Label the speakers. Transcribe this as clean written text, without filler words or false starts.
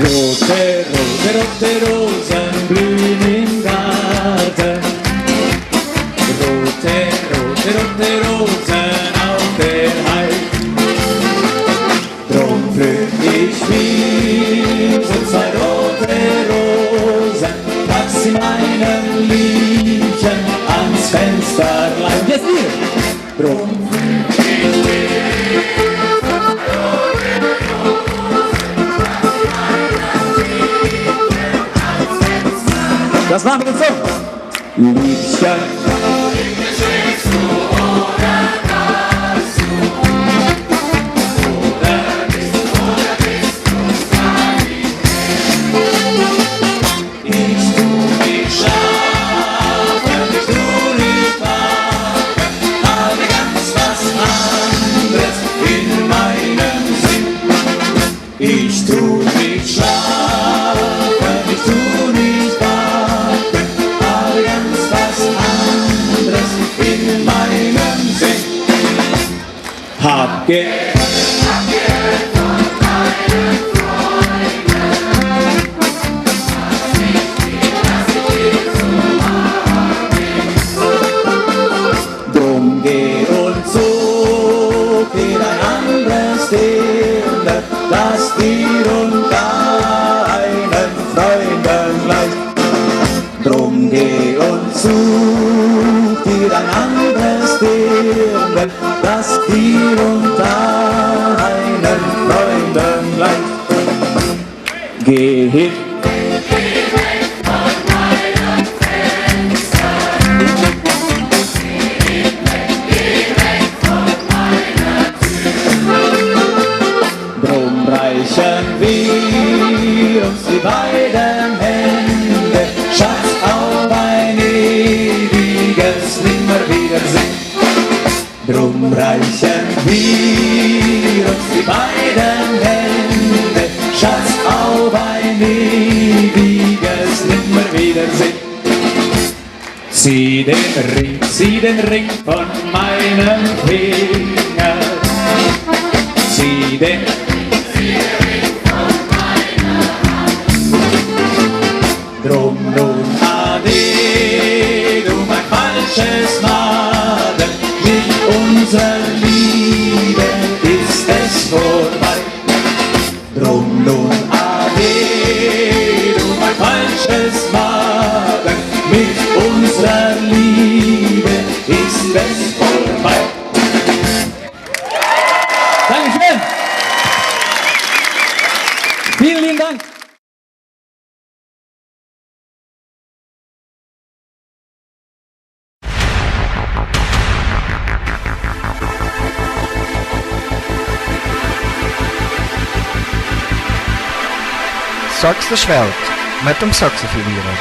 Speaker 1: Rote, rote, rote Rosen blühen im Garten. Rote, rote, rote Rosen auf der Heide. Drum pflück ich mir so zwei rote Rosen, pack sie meinem Liebchen ans Fensterlein. Jetzt ihr! Drum pflück ich mir das machen wir jetzt so. Liebchen. Schickst du oder kannst du? Oder bist du verliebt? Ich tu nicht schlafen, ich tu nicht wachen, habe ganz was anderes in meinem Sinn. Ich tu nicht schlafen, ich tu nicht wachen, in meinem Sinn. Hab Geld von meinen Freunden, lass ich dir zu haben. Drum geh und such dir ein anderes Dirndl, lass dir und deinen Freunden leicht. Drum geh und such dir ein anderes Dirndl, das dir und deinen Freunden leicht. Geh hin, geh weg von meinem Fenster. Geh weg von meiner Tür. Drum reichen wir uns die beiden Hände, Schatz, auf ein ewiges Nimmerwiedersehen. Drum reichen wir uns die beiden Hände, Schatz, auf ein ewiges Nimmerwiedersehen. Zieh den Ring von meinem Finger, zieh den Ring von meiner Hand. Drum nun ade, du mein falsches Madel, mit unserer Liebe ist es vorbei. Drum nun ade, du mein falsches Madel, mit unserer Liebe ist es vorbei. Dankeschön! Vielen lieben Dank!
Speaker 2: Sax der Schwelt mit dem Saxophonierer.